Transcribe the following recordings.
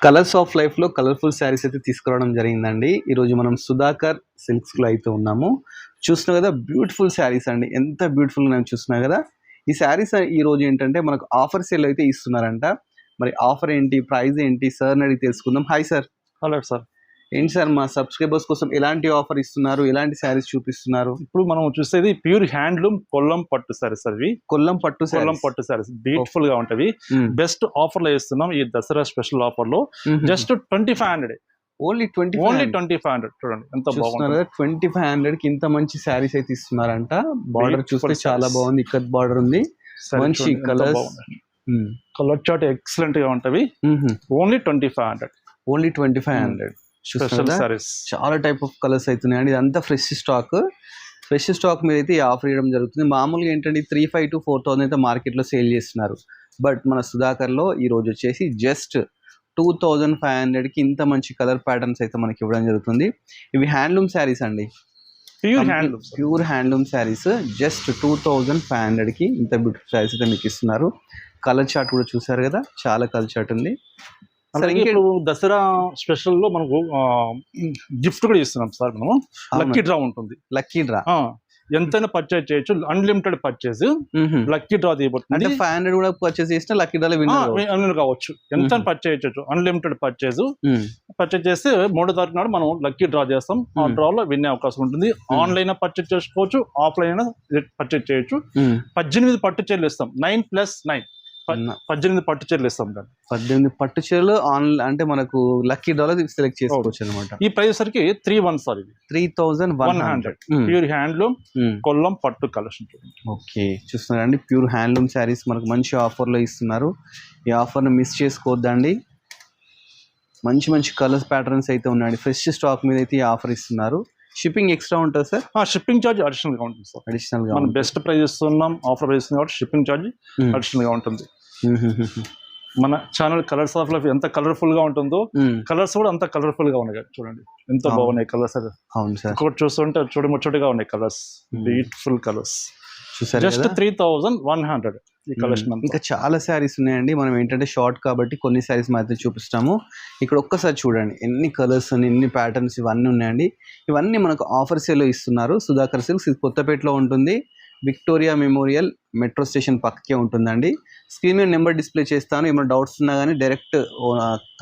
Colours of లైఫ్లో colourful saris అయితే తీసుకురావడం జరిగిందండి. ఈరోజు మనం సుధాకర్ సిల్క్స్లో అయితే ఉన్నాము. చూస్తున్నాం కదా, బ్యూటిఫుల్ శారీస్ అండి. ఎంత బ్యూటిఫుల్ నేను చూస్తున్నాం కదా. ఈ శారీస్ ఈ రోజు ఏంటంటే మనకు ఆఫర్ సేల్ అయితే ఇస్తున్నారంట. మరి ఆఫర్ ఏంటి, ప్రైస్ ఏంటి, సార్ని అడిగి తెలుసుకుందాం. Hi sir. Hello sir. ఏంటి సార్, మా సబ్స్క్రైబర్స్ కోసం ఎలాంటి ఆఫర్ ఇస్తున్నారు, ఎలాంటి శారీస్ చూపిస్తున్నారు? ఇప్పుడు మనం చూసేది ప్యూర్ హ్యాండ్లూమ్ కొల్లం పట్టు శారీస్. అవి కొల్లం పట్టు శారీస్ బ్యూటిఫుల్ గా ఉంటవి. బెస్ట్ ఆఫర్ లో ఇస్తున్నాం ఈ దసరా స్పెషల్ ఆఫర్ లో. Just 2500, only 2500. చూడండి ఎంత బాగుంది. 2500 కి ఇంత మంచి శారీస్ అయితే ఇస్తున్నారంట. బార్డర్ చూస్తే చాలా బాగుంది, ఇక్కత్ బార్డర్ ఉంది. మంచి కలర్ చార్ట్ ఎక్సలెంట్ గా ఉంటవి. ఓన్లీ 2500. Only 2500 special saris. చాలా టైప్ ఆఫ్ కలర్స్ అవుతున్నాయండి. ఇదంతా ఫ్రెష్ స్టాక్ మీద అయితే ఈ ఆఫర్ ఇవ్వడం జరుగుతుంది. మామూలుగా ఏంటంటే 3500 to 4000 అయితే మార్కెట్లో సేల్ చేస్తున్నారు. బట్ మన సుధాకర్లో ఈ రోజు వచ్చేసి జస్ట్ 2500కి ఇంత మంచి కలర్ ప్యాటర్న్స్ అయితే మనకి ఇవ్వడం జరుగుతుంది. ఇవి హ్యాండ్లూమ్ శారీస్ అండి, ప్యూర్ హ్యాండ్లూమ్ శారీస్. జస్ట్ 2500కి ఇంత బ్యూటిఫుల్ శారీస్ అయితే మీకు ఇస్తున్నారు. కలర్ చార్ట్ కూడా చూసారు కదా, చాలా కలర్ చార్ట్ ఉంది. ఇప్పుడు దసరా స్పెషల్ లో మనకు గిఫ్ట్ కూడా ఇస్తున్నాం సార్. మనము లక్కీ డ్రా ఉంటుంది. లక్కీ డ్రా ఎంతైనా పర్చేజ్ చేయొచ్చు, అన్లిమిటెడ్ పర్చేజ్. లక్కీ డ్రా తీయబడుతుంది. 500 కూడా పర్చేజ్ చేస్తే లక్కీ డ్రా విన్నర్ కావచ్చు. ఎంత పర్చేజ్ చేయొచ్చు, అన్లిమిటెడ్ పర్చేజ్ చేస్తే 3వ తారీఖు నాడు మనం లక్కీ డ్రా చేస్తాం. ఆ డ్రా లో వినే అవకాశం ఉంటుంది. ఆన్లైన్ పర్చేజ్ చేసుకోవచ్చు, ఆఫ్లైన్ అయినా పర్చేజ్ చేయొచ్చు. 18 పట్టు చీరలు ఇస్తాం. 9+9 18 పట్టు చీరలు ఇస్తాం. 18 పట్టు చీరలు అంటే మనకు లక్కీ డ్రా సెలెక్ట్ చేసుకోవచ్చు అనమాట. ఈ ప్రైస్ సరికి 3,100 సార్. ఇది 3100 ప్యూర్ హ్యాండ్లూమ్ కొల్లం పట్టు కలెక్షన్. ఓకే, చూస్తున్నారండి, ప్యూర్ హ్యాండ్లూమ్ శారీస్ మనకు మంచి ఆఫర్లో ఇస్తున్నారు. ఈ ఆఫర్ని మిస్ చేసుకోవద్దండి. మంచి మంచి కలర్స్ ప్యాటర్న్స్ అయితే ఉన్నాయండి. ఫ్రెష్ స్టాక్ మీద అయితే ఈ ఆఫర్ ఇస్తున్నారు. షిప్పింగ్ ఎక్స్ట్రా ఉంటుంది సార్? షిప్పింగ్ ఛార్జ్ అడిషనల్ గా ఉంటుంది సార్. అడిషనల్ గా మనం బెస్ట్ ప్రైస్ ఇస్తున్నాం, ఆఫర్ ప్రైస్ కాబట్టి షిప్పింగ్ ఛార్జ్ అడిషనల్ గా ఉంటుంది. మన ఛానల్ కలర్స్ ఆఫ్ లైఫ్ ఎంత కలర్ఫుల్ గా ఉంటుందో, కలర్స్ కూడా అంత కలర్ఫుల్ గా ఉన్నాయి. చూడండి ఎంత బాగున్నాయి కలర్స్. అవును సార్, ఒకటి చూస్తుంటే చూడముచ్చటగా ఉన్నాయి కలర్స్. Beautiful colours. జస్ట్ 3100 ఈ కలెక్షన్. ఇంకా చాలా శారీస్ ఉన్నాయండి. మనం ఏంటంటే షార్ట్ కాబట్టి కొన్ని శారీస్ మాత్రం చూపిస్తాము. ఇక్కడ ఒక్కసారి చూడండి, ఎన్ని కలర్స్, ఎన్ని ప్యాటర్న్స్ ఇవన్నీ ఉన్నాయండి. ఇవన్నీ మనకు ఆఫర్ సేల్లో ఇస్తున్నారు. సుధాకర్ సిల్క్స్ ఇది కొత్తపేటలో ఉంటుంది. విక్టోరియా మెమోరియల్ మెట్రో స్టేషన్ పక్కకే ఉంటుందండి. స్క్రీన్ మీద నెంబర్ డిస్ప్లే చేస్తాను. ఏమైనా డౌట్స్ ఉన్నా కానీ డైరెక్ట్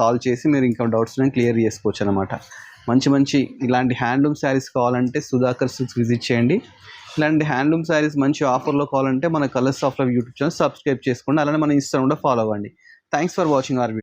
కాల్ చేసి మీరు ఇంకా డౌట్స్ క్లియర్ చేసుకోవచ్చు అనమాట. మంచి ఇలాంటి హ్యాండ్లూమ్ శారీస్ కావాలంటే సుధాకర్ సిల్క్స్ విజిట్ చేయండి. ఇలాంటి హ్యాండ్లూమ్ శారీస్ మంచి ఆఫర్లో కావాలంటే మన colours of life YouTube channel subscribe చేసుకోండి. అలానే మన ఇన్స్టాగ్రామ్ కూడా ఫాలో అవ్వండి. Thanks for watching our video.